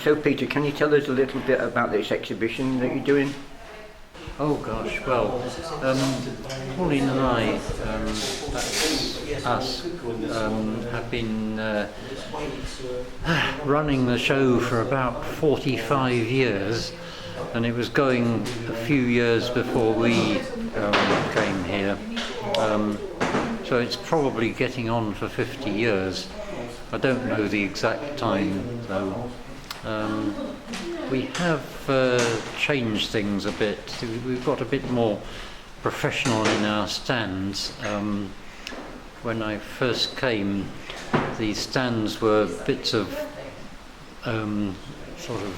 So Peter, can you tell us a little bit about this exhibition that you're doing? Oh gosh, well, Pauline and I, that's us, have been running the show for about 45 years, and it was going a few years before we came here, so it's probably getting on for 50 years. I don't know the exact time though. We have changed things a bit. We've got a bit more professional in our stands. When I first came, the stands were bits of sort of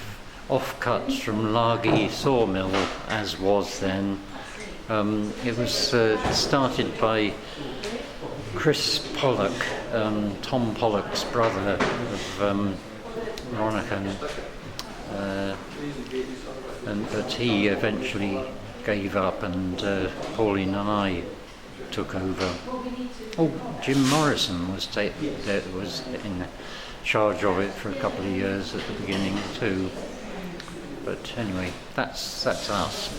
offcuts from Lagi sawmill, as was then. It was started by Chris Pollock, Tom Pollock's brother of Veronica, but he eventually gave up, and Pauline and I took over. Oh, Jim Morrison was in charge of it for a couple of years at the beginning too. But anyway, that's us.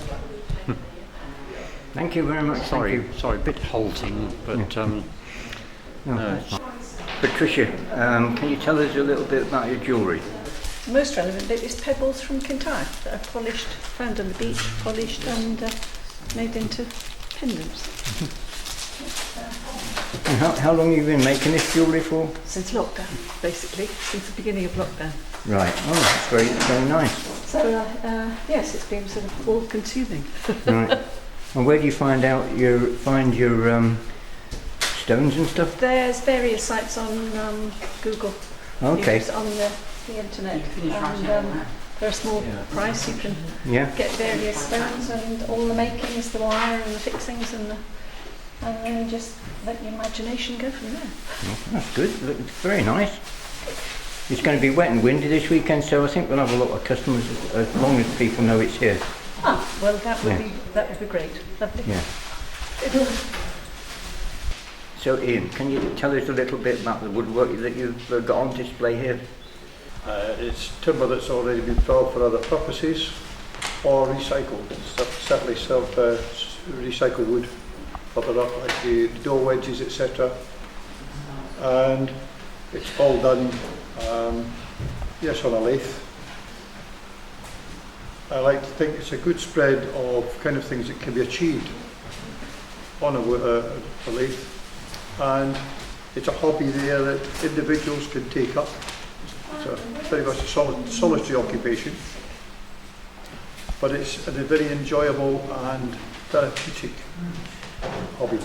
Thank you very much. Sorry, a bit halting, but no. Patricia, can you tell us a little bit about your jewellery? The most relevant bit is pebbles from Kintyre that are polished, found on the beach, polished and made into pendants. And how long have you been making this jewellery for? Since lockdown, basically, since the beginning of lockdown. Right, oh that's very, very nice. So yes, it's been sort of all-consuming. Right, and where do you find your stones and stuff? There's various sites on Google. Okay. On the internet, and for a small price you can get various stones and all the makings, the wire and the fixings, and then just let your imagination go from there. Oh, that's good. It's very nice. It's going to be wet and windy this weekend, so I think we'll have a lot of customers as long as people know it's here. Ah, well that would be great. Lovely. Yeah. So Ian, can you tell us a little bit about the woodwork that you've got on display here? It's timber that's already been felled for other purposes or recycled. Certainly recycled wood further up, like the door wedges, etc. And it's all done, yes, on a lathe. I like to think it's a good spread of kind of things that can be achieved on a lathe, and it's a hobby there that individuals can take up. It's very much a solitary occupation, but it's a very enjoyable and therapeutic hobby.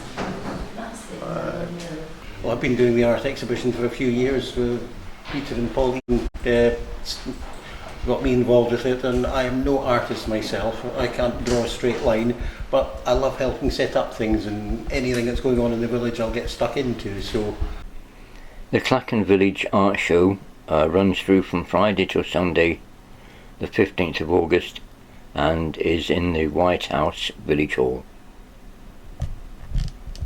Well, I've been doing the art exhibition for a few years with Peter and Pauline. Got me involved with it, and I am no artist myself. I can't draw a straight line, but I love helping set up things, and anything that's going on in the village I'll get stuck into. So the Clachan Village Art Show runs through from Friday till Sunday, the 15th of August, and is in the Whitehouse Village Hall.